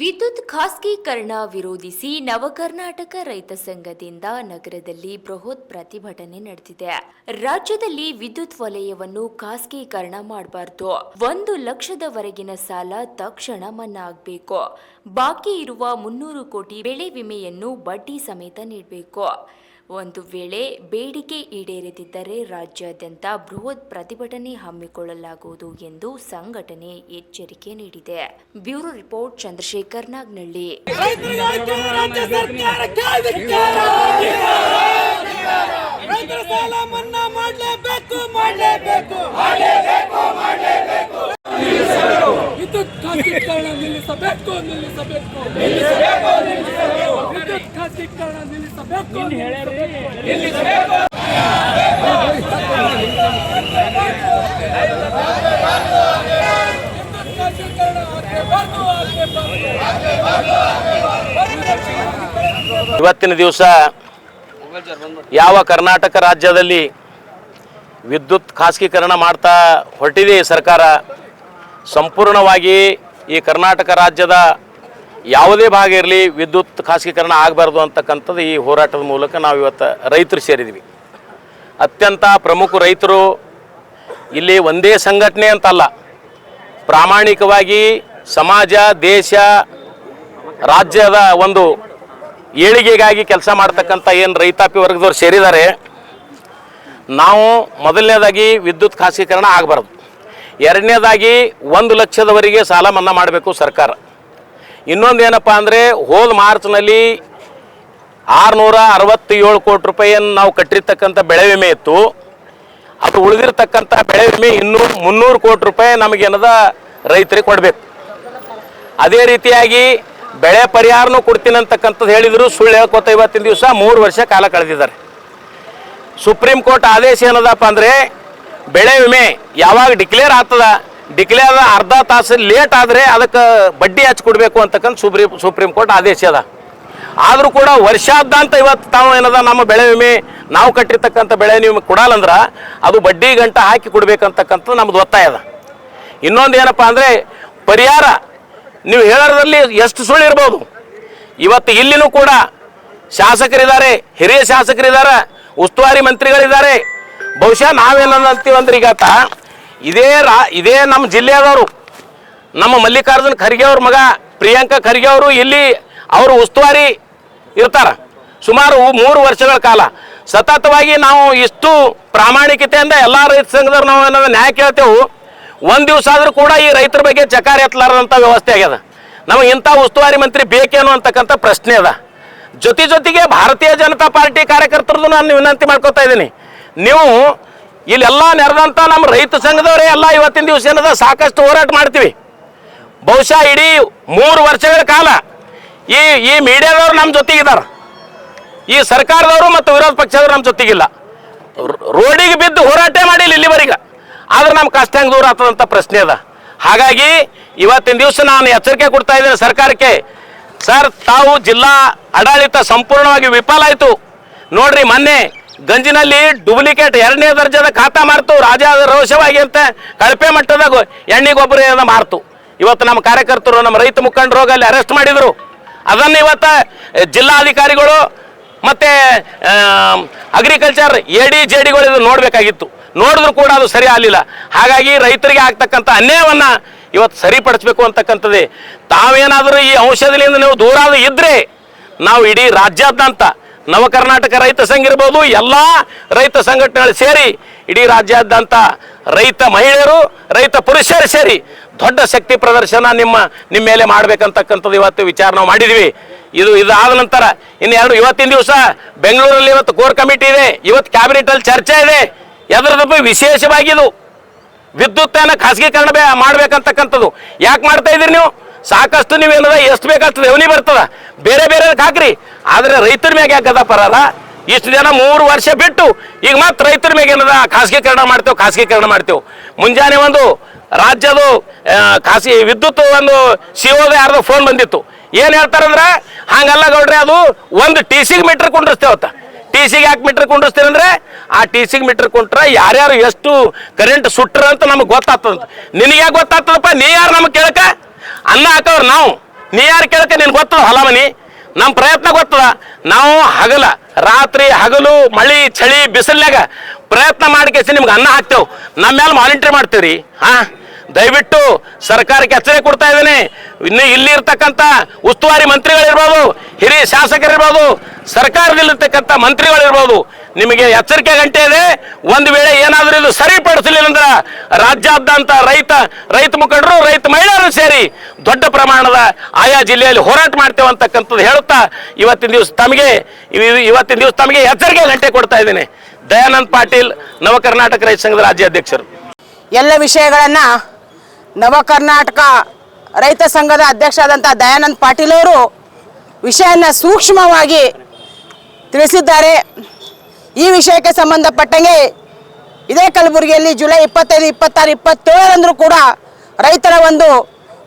ವಿದ್ಯುತ್ ಖಾಸಗೀಕರಣ ವಿರೋಧಿಸಿ ನವಕರ್ನಾಟಕ ರೈತ ಸಂಘದಿಂದ ನಗರದಲ್ಲಿ ಬೃಹತ್ ಪ್ರತಿಭಟನೆ ನಡೆದಿದೆ. ರಾಜ್ಯದಲ್ಲಿ ವಿದ್ಯುತ್ ವಲಯವನ್ನು ಖಾಸಗೀಕರಣ ಮಾಡಬಾರದು. 1 ಲಕ್ಷದವರೆಗಿನ ಸಾಲ ತಕ್ಷಣ ಮನ್ನಾ ಆಗಬೇಕು. ಬಾಕಿ ಇರುವ 300 ಕೋಟಿ ಬೆಳೆ ವಿಮೆಯನ್ನು ಬಡ್ಡಿ ಸಮೇತ ನೀಡಬೇಕು. ಒಂದು ವೇಳೆ ಬೇಡಿಕೆ ಈಡೇರದಿದ್ದರೆ ರಾಜ್ಯಾದ್ಯಂತ ಬೃಹತ್ ಪ್ರತಿಭಟನೆ ಹಮ್ಮಿಕೊಳ್ಳಲಾಗುವುದು ಎಂದು ಸಂಘಟನೆ ಎಚ್ಚರಿಕೆ ನೀಡಿದೆ. Bureau report Chandrashekhar Nagnalli. ರೈತರ ಸಾಲ ಮನ್ನಾ ಮಾಡಲೇಬೇಕು. ವಿದ್ಯುತ್ ಖಾಸಗೀಕರಣ ನಿಲ್ಲಿಸಬೇಕು. ವಿದ್ಯುತ್ ಖಾಸಗೀಕರಣ ನಿಲ್ಲಿಸಬೇಕು. ಇವತ್ತಿನ ದಿವಸ ಯಾವ ಕರ್ನಾಟಕ ರಾಜ್ಯದಲ್ಲಿ ವಿದ್ಯುತ್ ಖಾಸಗೀಕರಣ ಮಾಡ್ತಾ ಹೊರಟಿದೆ ಸರ್ಕಾರ, ಸಂಪೂರ್ಣವಾಗಿ ಈ ಕರ್ನಾಟಕ ರಾಜ್ಯದ ಯಾವುದೇ ಭಾಗ ಇರಲಿ ವಿದ್ಯುತ್ ಖಾಸಗೀಕರಣ ಆಗಬಾರ್ದು ಅಂತಕ್ಕಂಥದ್ದು ಈ ಹೋರಾಟದ ಮೂಲಕ ನಾವು ಇವತ್ತು ರೈತರು ಸೇರಿದ್ವಿ. ಅತ್ಯಂತ ಪ್ರಮುಖ ರೈತರು ಇಲ್ಲಿ ಒಂದೇ ಸಂಘಟನೆ ಅಂತಲ್ಲ, ಪ್ರಾಮಾಣಿಕವಾಗಿ ಸಮಾಜ, ದೇಶ, ರಾಜ್ಯದ ಒಂದು ಏಳಿಗೆಗಾಗಿ ಕೆಲಸ ಮಾಡ್ತಕ್ಕಂಥ ಏನು ರೈತಾಪಿ ವರ್ಗದವ್ರು ಸೇರಿದ್ದಾರೆ. ನಾವು ಮೊದಲನೇದಾಗಿ ವಿದ್ಯುತ್ ಖಾಸಗೀಕರಣ ಆಗಬಾರ್ದು. ಎರಡನೇದಾಗಿ 1 ಲಕ್ಷದವರೆಗೆ ಸಾಲ ಮನ್ನಾ ಮಾಡಬೇಕು ಸರ್ಕಾರ. ಇನ್ನೊಂದು ಏನಪ್ಪ ಅಂದರೆ, ಹೋದ ಮಾರ್ಚ್ನಲ್ಲಿ 667 ಕೋಟಿ ರೂಪಾಯಿಯನ್ನು ನಾವು ಕಟ್ಟಿರ್ತಕ್ಕಂಥ ಬೆಳೆ ವಿಮೆ ಇತ್ತು. ಅದು ಉಳಿದಿರ್ತಕ್ಕಂಥ ಬೆಳೆ ವಿಮೆ ಇನ್ನೂ 300 ಕೋಟಿ ರೂಪಾಯಿ ನಮಗೇನದ ರೈತರಿಗೆ ಕೊಡಬೇಕು. ಅದೇ ರೀತಿಯಾಗಿ ಬೆಳೆ ಪರಿಹಾರನೂ ಕೊಡ್ತೀನಿ ಅಂತಕ್ಕಂಥದ್ದು ಹೇಳಿದರು. ಸುಳ್ಳು ಹೇಳ್ಕೊತ ಇವತ್ತಿನ ದಿವಸ 3 ವರ್ಷ ಕಾಲ ಕಳೆದಿದ್ದಾರೆ. ಸುಪ್ರೀಂ ಕೋರ್ಟ್ ಆದೇಶ ಏನದಪ್ಪ ಅಂದರೆ, ಬೆಳೆ ವಿಮೆ ಯಾವಾಗ ಡಿಕ್ಲೇರ್ ಆಗ್ತದ, ಡಿಕ್ಲೇರ್ ಅರ್ಧ ತಾಸು ಲೇಟ್ ಆದರೆ ಅದಕ್ಕೆ ಬಡ್ಡಿ ಹಚ್ಚಿ ಕೊಡಬೇಕು ಅಂತಕ್ಕಂಥ ಸುಪ್ರೀಂ ಕೋರ್ಟ್ ಆದೇಶ ಅದ. ಆದರೂ ಕೂಡ ವರ್ಷಾದ್ಯಂತ ಇವತ್ತು ತಾವು ಏನದ ನಮ್ಮ ಬೆಳೆ ವಿಮೆ ನಾವು ಕಟ್ಟಿರ್ತಕ್ಕಂಥ ಬೆಳೆ ವಿಮೆ ಕೊಡಲ್ಲಂದ್ರೆ ಅದು ಬಡ್ಡಿ ಗಂಟ ಹಾಕಿ ಕೊಡಬೇಕಂತಕ್ಕಂಥದ್ದು ನಮ್ಮದು ಒತ್ತಾಯ ಅದ. ಇನ್ನೊಂದು ಏನಪ್ಪ ಅಂದರೆ, ಪರಿಹಾರ ನೀವು ಹೇಳೋದ್ರಲ್ಲಿ ಎಷ್ಟು ಸುಳ್ಳು ಇರ್ಬೋದು. ಇವತ್ತು ಇಲ್ಲಿನೂ ಕೂಡ ಶಾಸಕರಿದ್ದಾರೆ, ಹಿರಿಯ ಶಾಸಕರಿದ್ದಾರೆ, ಉಸ್ತುವಾರಿ ಮಂತ್ರಿಗಳಿದ್ದಾರೆ. ಬಹುಶಃ ನಾವೇನಂತೀವಂದ್ರೆ, ಈಗಾತ ಇದೇ ನಮ್ಮ ಜಿಲ್ಲೆಯದವರು, ನಮ್ಮ ಮಲ್ಲಿಕಾರ್ಜುನ್ ಖರ್ಗೆ ಅವ್ರ ಮಗ ಪ್ರಿಯಾಂಕಾ ಖರ್ಗೆ ಅವರು ಇಲ್ಲಿ ಅವರು ಉಸ್ತುವಾರಿ ಇರ್ತಾರೆ. ಸುಮಾರು 3 ವರ್ಷಗಳ ಕಾಲ ಸತತವಾಗಿ ನಾವು ಇಷ್ಟು ಪ್ರಾಮಾಣಿಕತೆಯಿಂದ ಎಲ್ಲ ರೈತ ಸಂಘದವ್ರು ನಾವು ಏನಾದ್ರು ನ್ಯಾಯ ಕೇಳ್ತೇವೆ. ಒಂದು ದಿವಸ ಆದರೂ ಕೂಡ ಈ ರೈತರ ಬಗ್ಗೆ ಚಕಾರ ಎತ್ತಲಾರದಂಥ ವ್ಯವಸ್ಥೆ ಆಗ್ಯದ. ನಮಗೆ ಇಂಥ ಉಸ್ತುವಾರಿ ಮಂತ್ರಿ ಬೇಕೇನು ಅಂತಕ್ಕಂಥ ಪ್ರಶ್ನೆ ಅದ. ಜೊತೆಗೆ ಭಾರತೀಯ ಜನತಾ ಪಾರ್ಟಿ ಕಾರ್ಯಕರ್ತರದ್ದು ನಾನು ವಿನಂತಿ ಮಾಡ್ಕೊತಾ ಇದ್ದೀನಿ, ನೀವು ಇಲ್ಲೆಲ್ಲ ನೆರೆದಂಥ ನಮ್ಮ ರೈತ ಸಂಘದವರೇ ಎಲ್ಲ ಇವತ್ತಿನ ದಿವಸ ಏನದ ಸಾಕಷ್ಟು ಹೋರಾಟ ಮಾಡ್ತೀವಿ. ಬಹುಶಃ ಇಡೀ 3 ವರ್ಷಗಳ ಕಾಲ ಈ ಮೀಡಿಯಾದವರು ನಮ್ಮ ಜೊತೆಗಿದ್ದಾರೆ, ಈ ಸರ್ಕಾರದವರು ಮತ್ತು ವಿರೋಧ ಪಕ್ಷದವರು ನಮ್ಮ ಜೊತೆಗಿಲ್ಲ. ರೋಡಿಗೆ ಬಿದ್ದು ಹೋರಾಟ ಮಾಡಿಲ್ಲ ಇಲ್ಲಿವರೆಗೆ. ಆದ್ರೆ ನಮ್ಮ ಕಷ್ಟ ಹೆಂಗೆ ದೂರ ಆಗ್ತದಂಥ ಪ್ರಶ್ನೆ ಅದ. ಹಾಗಾಗಿ ಇವತ್ತಿನ ದಿವಸ ನಾನು ಎಚ್ಚರಿಕೆ ಕೊಡ್ತಾ ಇದ್ದೇನೆ ಸರ್ಕಾರಕ್ಕೆ. ಸರ್, ತಾವು ಜಿಲ್ಲಾ ಆಡಳಿತ ಸಂಪೂರ್ಣವಾಗಿ ವಿಫಲ ಆಯಿತು ನೋಡ್ರಿ. ಮೊನ್ನೆ ಗಂಜಿನಲ್ಲಿ ಡೂಪ್ಲಿಕೇಟ್ 2ನೇ ದರ್ಜೆದ ಖಾತಾ ಮಾರ್ತು, ರಾಜ ರೋಷವಾಗಿ ಅಂತ ಕಳಪೆ ಮಟ್ಟದಾಗ ಎಣ್ಣೆ ಗೊಬ್ಬರ ಮಾರ್ತು. ಇವತ್ತು ನಮ್ಮ ಕಾರ್ಯಕರ್ತರು, ನಮ್ಮ ರೈತ ಮುಖಂಡರು ಅಲ್ಲಿ ಅರೆಸ್ಟ್ ಮಾಡಿದರು. ಅದನ್ನು ಇವತ್ತು ಜಿಲ್ಲಾಧಿಕಾರಿಗಳು ಮತ್ತು ಅಗ್ರಿಕಲ್ಚರ್ AD/JDಗಳು ಇದು ನೋಡಬೇಕಾಗಿತ್ತು. ನೋಡಿದ್ರು ಕೂಡ ಅದು ಸರಿ ಆಗಲಿಲ್ಲ. ಹಾಗಾಗಿ ರೈತರಿಗೆ ಆಗ್ತಕ್ಕಂಥ ಅನ್ಯಾಯವನ್ನು ಇವತ್ತು ಸರಿಪಡಿಸಬೇಕು ಅಂತಕ್ಕಂಥದ್ದೇ. ತಾವೇನಾದರೂ ಈ ಔಷಧಿಯಿಂದ ನೀವು ದೂರ ಇದ್ದರೆ ನಾವು ಇಡೀ ರಾಜ್ಯಾದ್ಯಂತ ನವಕರ್ನಾಟಕ ರೈತ ಸಂಘ ಇರ್ಬೋದು, ಎಲ್ಲ ರೈತ ಸಂಘಟನೆಗಳು ಸೇರಿ ಇಡೀ ರಾಜ್ಯಾದ್ಯಂತ ರೈತ ಮಹಿಳೆಯರು, ರೈತ ಪುರುಷರು ಸೇರಿ ದೊಡ್ಡ ಶಕ್ತಿ ಪ್ರದರ್ಶನ ನಿಮ್ಮ ಮೇಲೆ ಮಾಡಬೇಕಂತಕ್ಕಂಥದ್ದು ಇವತ್ತು ವಿಚಾರ ನಾವು ಮಾಡಿದ್ವಿ. ಇದಾದ ನಂತರ ಇವತ್ತಿನ ದಿವಸ ಬೆಂಗಳೂರಲ್ಲಿ ಇವತ್ತು ಕೋರ್ ಕಮಿಟಿ ಇದೆ, ಇವತ್ತು ಕ್ಯಾಬಿನೆಟಲ್ಲಿ ಚರ್ಚೆ ಇದೆ. ಎದರದಪ್ಪ ವಿಶೇಷವಾಗಿದು ವಿದ್ಯುತ್ತನ್ನು ಖಾಸಗೀಕರಣ ಮಾಡ್ಬೇಕಂತಕ್ಕಂಥದ್ದು. ಯಾಕೆ ಮಾಡ್ತಾ ಇದ್ದೀರಿ ನೀವು? ಸಾಕಷ್ಟು ನೀವೇನದ ಎಷ್ಟು ಬೇಕಷ್ಟು ರೆವನ್ಯೂ ಬರ್ತದ, ಬೇರೆ ಹಾಕ್ರಿ. ಆದರೆ ರೈತರ ಮ್ಯಾಗೆ ಯಾಕದ ಪರಲ್ಲ? ಇಷ್ಟು ಜನ 3 ವರ್ಷ ಬಿಟ್ಟು ಈಗ ಮತ್ತೆ ರೈತರ ಮ್ಯಾಗೆ ಏನದ ಖಾಸಗೀಕರಣ ಮಾಡ್ತೇವೆ. ಮುಂಜಾನೆ ಒಂದು ರಾಜ್ಯದ ವಿದ್ಯುತ್ ಒಂದು CO ಯಾರ್ದು ಫೋನ್ ಬಂದಿತ್ತು. ಏನು ಹೇಳ್ತಾರಂದ್ರೆ, ಹಂಗಲ್ಲ ಗೌಡ್ರೆ, ಅದು ಒಂದು TC ಮೀಟರ್ ಕುಂಡಿಸ್ತೇವತ್ತ. TCಗೆ ಯಾಕೆ ಮೀಟರ್ ಕುಂಡಿಸ್ತೀರಂದ್ರೆ, ಆ TCಗೆ ಮೀಟರ್ ಕುಂಟ್ರೆ ಯಾರ್ಯಾರು ಎಷ್ಟು ಕರೆಂಟ್ ಸುಟ್ರ ಅಂತ ನಮಗೆ ಗೊತ್ತಾಗ್ತದಂತ. ನಿನಗೆ ಯಾಕೆ ಗೊತ್ತಾಗ್ತದಪ್ಪ? ನೀ ಯಾರು ನಮಗೆ ಕೇಳಕ? ಅನ್ನ ಹಾಕೋರು ನಾವು ನೀ ಯಾರು ಕೇಳಕ್ಕೆ ನಿನ್ಗೆ ಗೊತ್ತದ ಹೊಲ ಮನಿ ನಮ್ಮ ಪ್ರಯತ್ನ ಗೊತ್ತದ. ನಾವು ರಾತ್ರಿ ಹಗಲು ಮಳಿ ಚಳಿ ಬಿಸಿಲ್ನಾಗ ಪ್ರಯತ್ನ ಮಾಡ್ಕೇಸಿ ನಿಮ್ಗೆ ಅನ್ನ ಹಾಕ್ತೇವೆ, ನಮ್ಮ ಮೇಲೆ ಮಾನಿಟರ್ ಮಾಡ್ತೀವ್ರಿ. ದಯವಿಟ್ಟು ಸರ್ಕಾರಕ್ಕೆ ಎಚ್ಚರಿಕೆ ಕೊಡ್ತಾ ಇದ್ದೇನೆ. ಇನ್ನು ಇಲ್ಲಿ ಇರ್ತಕ್ಕಂಥ ಉಸ್ತುವಾರಿ ಮಂತ್ರಿಗಳಿರ್ಬೋದು, ಹಿರಿಯ ಶಾಸಕರಿರ್ಬೋದು, ಸರ್ಕಾರದಲ್ಲಿರ್ತಕ್ಕಂಥ ಮಂತ್ರಿಗಳಿರ್ಬೋದು, ನಿಮಗೆ ಎಚ್ಚರಿಕೆ ಗಂಟೆ ಇದೆ. ಒಂದು ವೇಳೆ ಏನಾದರೂ ಇದು ಸರಿಪಡಿಸಲಿಲ್ಲ ಅಂದ್ರೆ ರಾಜ್ಯಾದ್ಯಂತ ರೈತ ಮುಖಂಡರು, ರೈತ ಮಹಿಳೆಯರು ಸೇರಿ ದೊಡ್ಡ ಪ್ರಮಾಣದ ಆಯಾ ಜಿಲ್ಲೆಯಲ್ಲಿ ಹೋರಾಟ ಮಾಡ್ತೇವೆ ಅಂತಕ್ಕಂಥದ್ದು ಹೇಳುತ್ತಾ ಇವತ್ತಿನ ದಿವಸ ತಮಗೆ ಎಚ್ಚರಿಕೆ ಗಂಟೆ ಕೊಡ್ತಾ ಇದ್ದೇನೆ. ದಯಾನಂದ್ ಪಾಟೀಲ್, ನವ ಕರ್ನಾಟಕ ರೈತ ಸಂಘದ ರಾಜ್ಯಾಧ್ಯಕ್ಷರು. ಎಲ್ಲ ವಿಷಯಗಳನ್ನು ನವ ಕರ್ನಾಟಕ ರೈತ ಸಂಘದ ಅಧ್ಯಕ್ಷರಾದಂಥ ದಯಾನಂದ್ ಪಾಟೀಲ್ ಅವರು ವಿಷಯನ ಸೂಕ್ಷ್ಮವಾಗಿ ತಿಳಿಸಿದ್ದಾರೆ. ಈ ವಿಷಯಕ್ಕೆ ಸಂಬಂಧಪಟ್ಟಂಗೆ ಇದೇ ಕಲಬುರಗಿಯಲ್ಲಿ ಜುಲೈ 25, 26, 27ರಂದು ಕೂಡ ರೈತರ ಒಂದು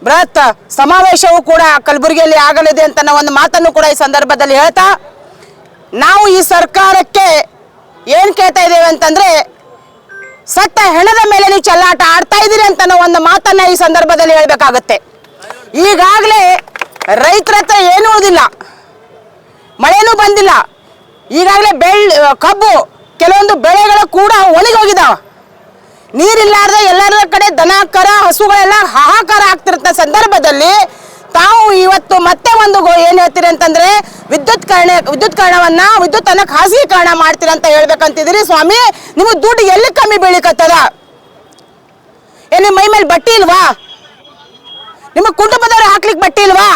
ಬೃಹತ್ ಸಮಾವೇಶವೂ ಕೂಡ ಕಲಬುರಗಿಯಲ್ಲಿ ಆಗಲಿದೆ ಅಂತ ನಾವು ಒಂದು ಮಾತನ್ನು ಕೂಡ ಈ ಸಂದರ್ಭದಲ್ಲಿ ಹೇಳ್ತಾ, ನಾವು ಈ ಸರ್ಕಾರಕ್ಕೆ ಏನು ಕೇಳ್ತಾ ಇದ್ದೇವೆ ಅಂತಂದರೆ, ಸತ್ತ ಹೆಣದ ಮೇಲೆ ನೀವು ಚೆಲ್ಲಾಟ ಆಡ್ತಾ ಇದ್ದೀರಿ ಅಂತ ನಾವು ಒಂದು ಮಾತನ್ನ ಈ ಸಂದರ್ಭದಲ್ಲಿ ಹೇಳಬೇಕಾಗತ್ತೆ. ಈಗಾಗಲೇ ರೈತರ ಹತ್ರ ಏನೂ ಉಳಿದಿಲ್ಲ, ಮಳೆನೂ ಬಂದಿಲ್ಲ. ಈಗಾಗಲೇ ಕಬ್ಬು ಕೆಲವೊಂದು ಬೆಳೆಗಳು ಕೂಡ ಒಣಗಿ ಹೋಗಿದಾವ. ನೀರಿಲ್ಲಾರ್ದೆ ಎಲ್ಲರ ಕಡೆ ದನ ಕರ ಹಸುಗಳೆಲ್ಲ ಹಾಹಾಕಾರ ಆಗ್ತಿರೋ ಸಂದರ್ಭದಲ್ಲಿ ತಾವು ಇವತ್ತು ಮತ್ತೆ ಒಂದು ಏನು ಹೇಳ್ತೀರಿ ಅಂತಂದ್ರೆ ವಿದ್ಯುತ್ತನ್ನ ಖಾಸಗೀಕರಣ ಮಾಡ್ತೀರ ಅಂತ ಹೇಳ್ಬೇಕಂತಿದ್ದೀರಿ. ಸ್ವಾಮಿ, ನಿಮಗೆ ದುಡ್ಡು ಎಲ್ಲಿ ಕಮ್ಮಿ ಬೀಳಿಕತ್ತದ? ಏನ್ ನಿಮ್ಮ ಮೈ ಮೇಲೆ ಬಟ್ಟೆ ಇಲ್ವಾ? ನಿಮ್ಮ ಕುಟುಂಬದವ್ರು ಹಾಕ್ಲಿಕ್ಕೆ ಬಟ್ಟೆ ಇಲ್ವಾ?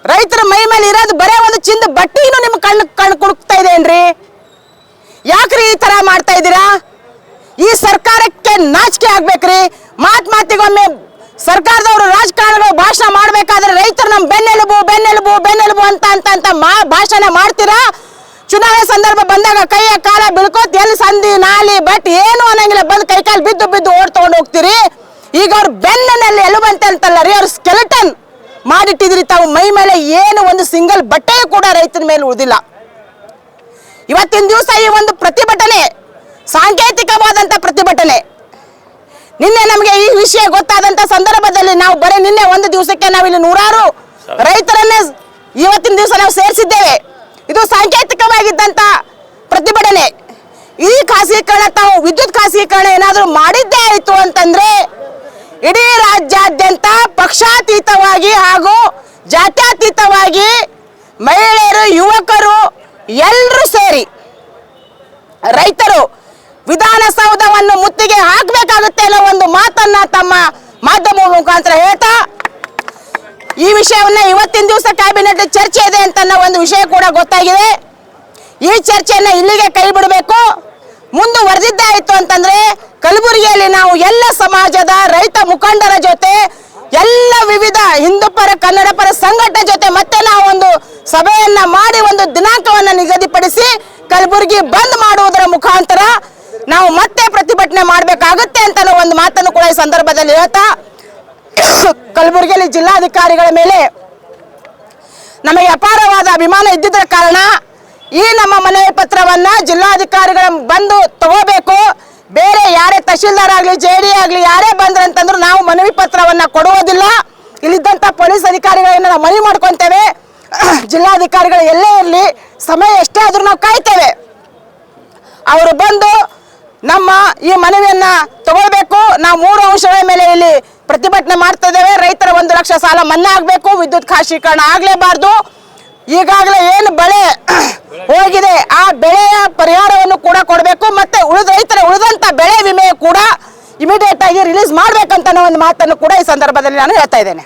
ರೈತರ ಮೈ ಮೇಲೆ ಇರೋದು ಬರೇ ಒಂದು ಚಿಂದ ಬಟ್ಟೆನೂ ನಿಮ್ಮ ಕಣ್ಣು ಕುಡುಕ್ತಾ ಇದೇನ್ರಿ? ಯಾಕ್ರಿ ಈ ತರ ಮಾಡ್ತಾ ಇದ್ದೀರಾ? ಈ ಸರ್ಕಾರಕ್ಕೆ ನಾಚಿಕೆ ಆಗ್ಬೇಕ್ರಿ. ಮಾತಿಗೊಮ್ಮೆ ಸರ್ಕಾರದವರು ರಾಜಕಾರಣಿಗಳು ಭಾಷಣ ಮಾಡ್ಬೇಕಾದ್ರೆ ರೈತರು ನಮ್ಮ ಬೆನ್ನೆಲುಬು ಅಂತ ಭಾಷಣ ಮಾಡ್ತೀರಾ. ಚುನಾವಣೆ ಸಂದರ್ಭ ಬಂದಾಗ ಕೈಯ ಕಾಲ ಬಿಳ್ಕೋತ್ ಎಲ್ಲಿ ಸಂಧಿ ನಾಲಿ ಬಟ್ ಏನು ಅನ್ನಂಗಿಲ್ಲ, ಬಂದು ಕೈಕಾಲು ಬಿದ್ದು ಓಡ್ ತಗೊಂಡು ಹೋಗ್ತೀರಿ. ಈಗ ಅವ್ರ ಬೆನ್ನಲ್ಲಿ ಎಲುಬಂತೆ ಅಂತಲ್ಲ ರೀ, ಅವ್ರ ಸ್ಕೆಲೆಟನ್ ಮಾಡಿಟ್ಟಿದ್ರಿ. ತಾವು ಮೈ ಮೇಲೆ ಏನು ಒಂದು ಸಿಂಗಲ್ ಬಟ್ಟೆಯೂ ಕೂಡ ರೈತನ ಮೇಲೆ ಉಳಿದಿಲ್ಲ. ಇವತ್ತಿನ ದಿವಸ ಈ ಒಂದು ಪ್ರತಿಭಟನೆ ಸಾಂಕೇತಿಕವಾದಂಥ ಪ್ರತಿಭಟನೆ. ನಿನ್ನೆ ನಮಗೆ ಈ ವಿಷಯ ಗೊತ್ತಾದಂಥ ಸಂದರ್ಭದಲ್ಲಿ ನಾವು ಬರೀ ನಿನ್ನೆ ಒಂದು ದಿವಸಕ್ಕೆ ನಾವಿಲ್ಲಿ 100 ರೈತರನ್ನೇ ಇವತ್ತಿನ ದಿವಸ ನಾವು ಸೇರಿಸಿದ್ದೇವೆ. ಇದು ಸಾಂಕೇತಿಕವಾಗಿದ್ದಂಥ ಪ್ರತಿಭಟನೆ. ಈ ಖಾಸಗೀಕರಣ, ತಾವು ವಿದ್ಯುತ್ ಖಾಸಗೀಕರಣ ಏನಾದರೂ ಮಾಡಿದ್ದೇ ಆಯಿತು ಅಂತಂದ್ರೆ ಇಡೀ ರಾಜ್ಯಾದ್ಯಂತ ಪಕ್ಷಾತೀತವಾಗಿ ಹಾಗೂ ಜಾತ್ಯತೀತವಾಗಿ ಮಹಿಳೆಯರು, ಯುವಕರು ಎಲ್ಲರೂ ಸೇರಿ ರೈತರು ವಿಧಾನಸೌಧವನ್ನು ಮುತ್ತಿಗೆ ಹಾಕಬೇಕಾಗುತ್ತೆ ಅನ್ನೋ ಒಂದು ಮಾತನ್ನ ತಮ್ಮ ಮಾಧ್ಯಮ ಮುಖಾಂತರ ಹೇಳ್ತಾ, ಈ ವಿಷಯವನ್ನ ಇವತ್ತಿನ ದಿವಸ ಕ್ಯಾಬಿನೆಟ್ ಚರ್ಚೆ ಇದೆ ಅಂತ ಒಂದು ವಿಷಯ ಕೂಡ ಗೊತ್ತಾಗಿದೆ. ಈ ಚರ್ಚೆಯನ್ನ ಇಲ್ಲಿಗೆ ಕೈ ಬಿಡಬೇಕು. ಮುಂದುವರೆದಿದ್ದೇ ಆಯಿತು ಅಂತಂದ್ರೆ ಕಲಬುರಗಿಯಲ್ಲಿ ನಾವು ಎಲ್ಲ ಸಮಾಜದ ರೈತ ಮುಖಂಡರ ಜೊತೆ, ಎಲ್ಲ ವಿವಿಧ ಹಿಂದೂ ಪರ ಕನ್ನಡ ಪರ ಸಂಘಟನೆ ಜೊತೆ ಮತ್ತೆ ನಾವು ಒಂದು ಸಭೆಯನ್ನ ಮಾಡಿ ಒಂದು ದಿನಾಂಕವನ್ನ ನಿಗದಿಪಡಿಸಿ ಕಲಬುರಗಿ ಬಂದ್ ಮಾಡುವುದರ ಮುಖಾಂತರ ನಾವು ಮತ್ತೆ ಪ್ರತಿಭಟನೆ ಮಾಡಬೇಕಾಗುತ್ತೆ ಅಂತ ಒಂದು ಮಾತನ್ನು ಕೂಡ ಈ ಸಂದರ್ಭದಲ್ಲಿ ಹೇಳ್ತಾ, ಕಲಬುರಗಿಯಲ್ಲಿ ಜಿಲ್ಲಾಧಿಕಾರಿಗಳ ಮೇಲೆ ನಮಗೆ ಅಪಾರವಾದ ಅಭಿಮಾನ ಇದ್ದಿದ್ದರ ಕಾರಣ ಈ ನಮ್ಮ ಮನವಿ ಪತ್ರವನ್ನ ಜಿಲ್ಲಾಧಿಕಾರಿಗಳ ಬಂದು ತಗೋಬೇಕು. ಬೇರೆ ಯಾರೇ ತಹಶೀಲ್ದಾರ್ ಆಗಲಿ JD ಆಗಲಿ ಯಾರೇ ಬಂದ್ರೆ ಅಂತಂದ್ರು ನಾವು ಮನವಿ ಪತ್ರವನ್ನ ಕೊಡುವುದಿಲ್ಲ. ಇಲ್ಲಿದ್ದಂಥ ಪೊಲೀಸ್ ಅಧಿಕಾರಿಗಳನ್ನ ನಾವು ಮನವಿ ಮಾಡ್ಕೊತೇವೆ. ಜಿಲ್ಲಾಧಿಕಾರಿಗಳು ಎಲ್ಲೇ ಇರಲಿ, ಸಮಯ ಎಷ್ಟೇ ಆದ್ರೂ ನಾವು ಕಾಯ್ತೇವೆ. ಅವರು ಬಂದು ನಮ್ಮ ಈ ಮನವಿಯನ್ನ ತಗೊಳ್ಬೇಕು. ನಾವು 3 ಅಂಶಗಳ ಮೇಲೆ ಇಲ್ಲಿ ಪ್ರತಿಭಟನೆ ಮಾಡ್ತಾ ಇದ್ದೇವೆ. ರೈತರ 1 ಲಕ್ಷ ಸಾಲ ಮನ್ನಾ ಆಗಬೇಕು, ವಿದ್ಯುತ್ ಖಾಸಗೀಕರಣ ಆಗಲೇಬಾರ್ದು. ಈಗಾಗಲೇ ಏನು ಬೆಳೆ ಹೋಗಿದೆ ಆ ಬೆಳೆಯ ಪರಿಹಾರವನ್ನು ಕೂಡ ಕೊಡಬೇಕು. ಮತ್ತೆ ರೈತರ ಉಳಿದಂತ ಬೆಳೆ ವಿಮೆ ಕೂಡ ಇಮಿಡಿಯೇಟ್ ಆಗಿ ರಿಲೀಸ್ ಮಾಡ್ಬೇಕಂತ ಒಂದು ಮಾತನ್ನು ಕೂಡ ಈ ಸಂದರ್ಭದಲ್ಲಿ ನಾನು ಹೇಳ್ತಾ ಇದ್ದೇನೆ.